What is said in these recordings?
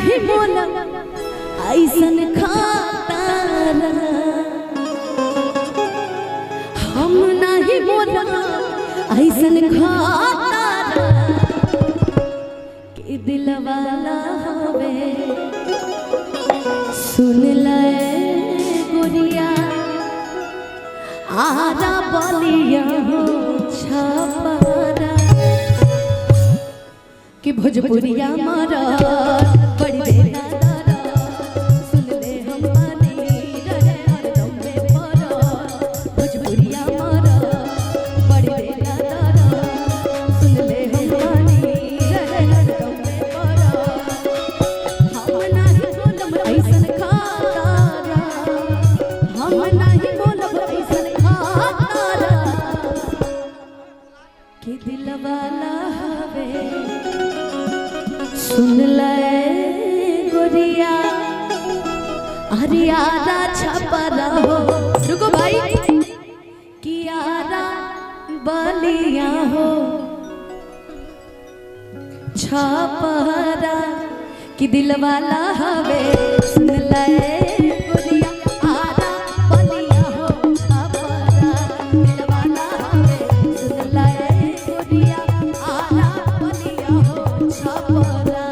नहीं बोला ऐसन खातारा, हम नहीं बोला ऐसन खातारा कि दिलवाला हवे सुन ले गोरिया आरा बलिया हो छपरा कि भोजपुरिया मारा बड़ी बेला सुन ले हम पानी रे हरदम में परा भोजपुरिया मारा बड़ी बेला सुन ले हम पानी रे हरदम में परा हम नहीं बोलब ऐसन खातारा, हम नहीं बोलब ऐसन खातारा कि दिलवाला हवे सुन ले गोरिया हरियारा छपरा हो। रुको भाई कियारा बलिया हो छपरा कि दिलवाला हवे सुन ले गोरिया आरा बलिया हो छपरा दिलवाला हवे सुन ले गोरिया आरा बलिया हो छपरा।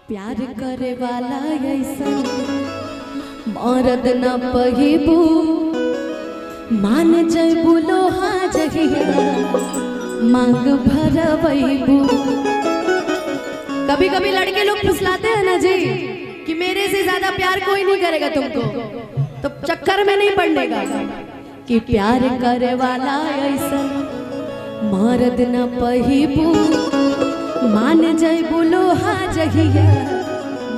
प्यार करे वाला ऐसन मरद न पहिबू मान जैबू लोहा जगिया मांग भरबू। कभी कभी लड़के लोग फुसलाते हैं ना जी कि मेरे से ज्यादा प्यार कोई नहीं करेगा तुमको, तो चक्कर में नहीं पड़ने का कि प्यार करे वाला ऐसन मरद न पहिबू मान जैबू लोहा जगिया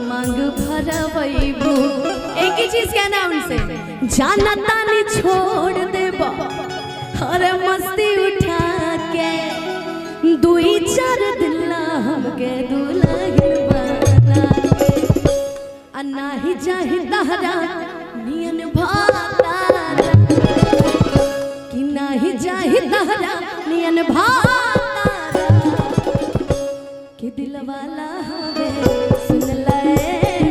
मांग भरबू। एक ही चीज कहना उनसे जाना तानी छोड़ देबा अरे मस्ती उठा के दुई चार दिल्ला हमके दुल्हन बना के अन्ना ही जाहि तहरा नियन भातारा कि नाही जाहि तहरा नियन भातारा कि दिलवाला हवे सुन ले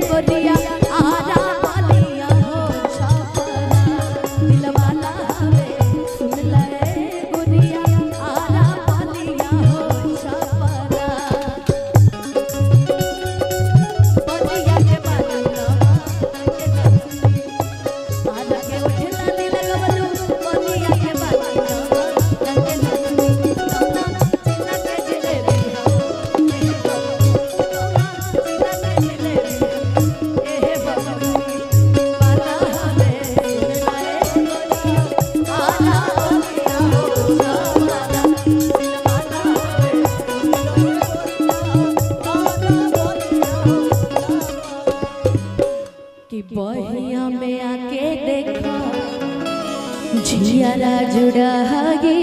गोरिया आरा बलिया हो छपरा दिलवाला हवे सुन ले गोरिया आरा बलिया हो छपरा बलिया के बलिया आरा के उठला दिल लगवलू बलिया के बलिया रंगे नचनी सोना चिन्ना के जिलेबी कि बहिया में आके देखो झियारा जुड़ागी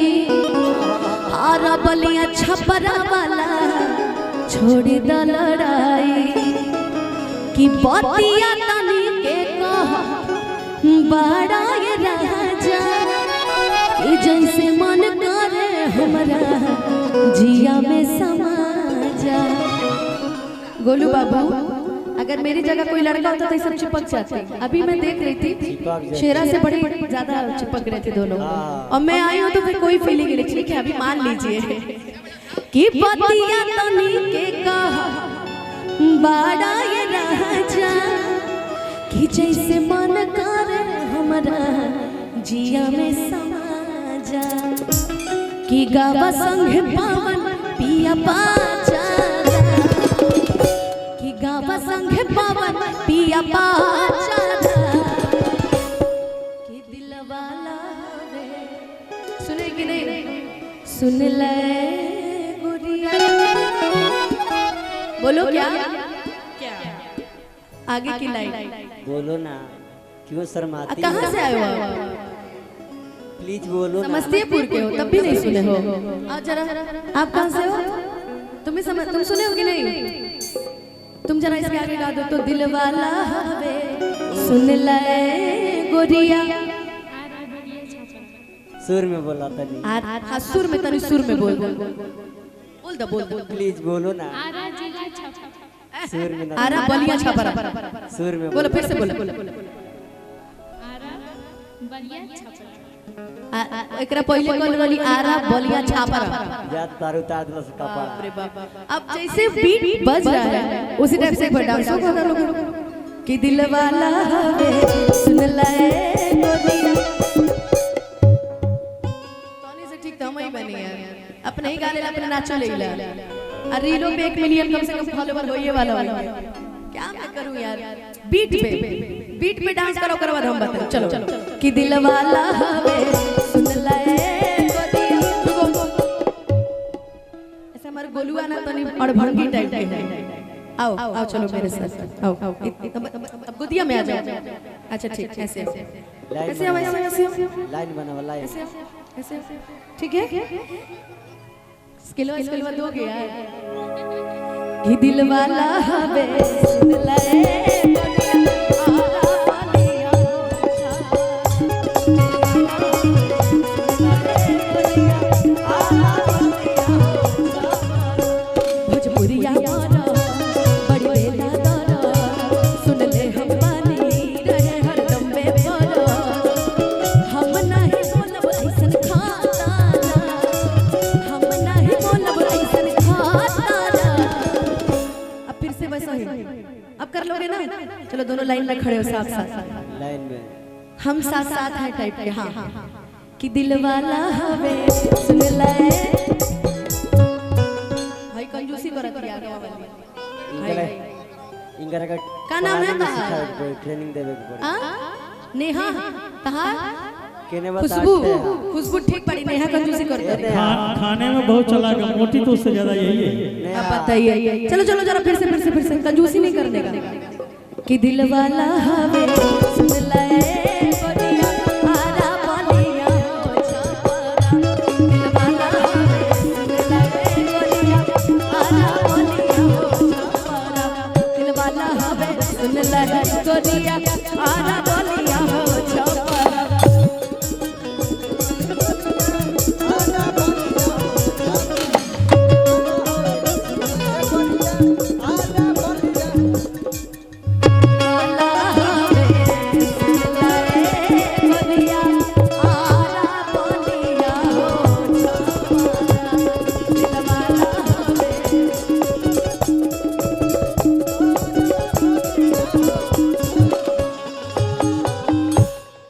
आरा बलिया छपरा वाला छोड़ी द लड़ाई कि बतिया तनी के कह बड़ा ये राजा कि जैसे मन करे हमरा जिया में समा जा। गोलू बाबू अगर मेरी जगह कोई लड़का होता तो ये सब चिपक जाते। अभी मैं देख रही थी शेरा से बड़े ज्यादा चिपक रहे थे दोनों और मैं आई हूँ तो फिर कोई फीलिंग नहीं। ठीक है अभी मान लीजिए कि बतिया तनी के कहा बड़ा ये राजा कि जैसे मन करे हमरा जिया में समा जा। कि गावा संगे पावन पिया पाचारा कि गावा संगे पावन पिया पाचारा कि दिलवाला वे सुने कि नहीं सुन ले गुड़िया बोलो क्या क्या आगे की लाइन बोलो ना क्यों शर्माती कहाँ से आए हो आप? प्लीज बोलो ना। समस्तीपुर के हो तब भी नहीं सुने हो आज जरा आप कहाँ से हो तुम सुने हो कि नहीं तुम जरा इसके आगे गा दो तो दिल वाला हवे सुन ले गोरिया सुर में बोला तनी हाँ सुर में तनी सुर में बोल बोल दो प्लीज बोलो ना सुर में ना आरा बलिया छापरा सुर में बोलो फिर से बोलो एकरा पहले कौन वाली आरा बलिया छापरा याद तारू तादला से कपड़ा अरे बाप अब जैसे बीट बज रहा है उसी टाइप से एक बार डांस होगा लोग कि दिल वाला हवे सुन ले गोरिया तोनी से ठीक तो हम ही बनी यार अपने ही गाने अपने नाचो लेला और रीलों पे 1 मिलियन कम से कम फॉलोवर होइए वाला होगा क्या मैं करूं यार बीट पे डांस करो करो हम बताओ चलो कि दिल वाला हवे सुन ले गोरिया ऐसे हमारे गोलुआ ना तनी और भंगी टाइप के है आओ चलो मेरे साथ आओ अब गोदिया में आ जाओ अच्छा ठीक ऐसे लाइन बनावा लाइन ऐसे ठीक है स्किल दोगे यार कि दिल वाला हवे सुन ले भोजपुरिया मारा बड़ी बेला दारा सुन ले हम बानी रहे हरदम बेपरा हम नहीं बोलब ऐसन खाता हम नहीं बोलब ऐसन खाता अब फिर से वैसा ही अब कर लोगे ना चलो दोनों लाइन में खड़े हो साथ साथ लाइन में हम साथ साथ हैं टाइप के हाँ कि दिल वाला हवे सुन ले भाई कंजूसी करत है आगे वाली इंगरा का नाम है ट्रेनिंग देवे के पड़ी हां नेहा कहा केने खुशबू ठीक पड़ी नेहा कंजूसी करते है खाने में बहुत चला गया मोटी तो उससे ज्यादा यही है अब पता ही है चलो जरा फिर से कंजूसी नहीं करने का कि दिल वाला हवे सुन ले गोरिया आरा बलिया छापरा दिल वाला हवे सुन ले गोरिया आरा बलिया छापरा दिल वाला हवे सुन ले गोरिया आरा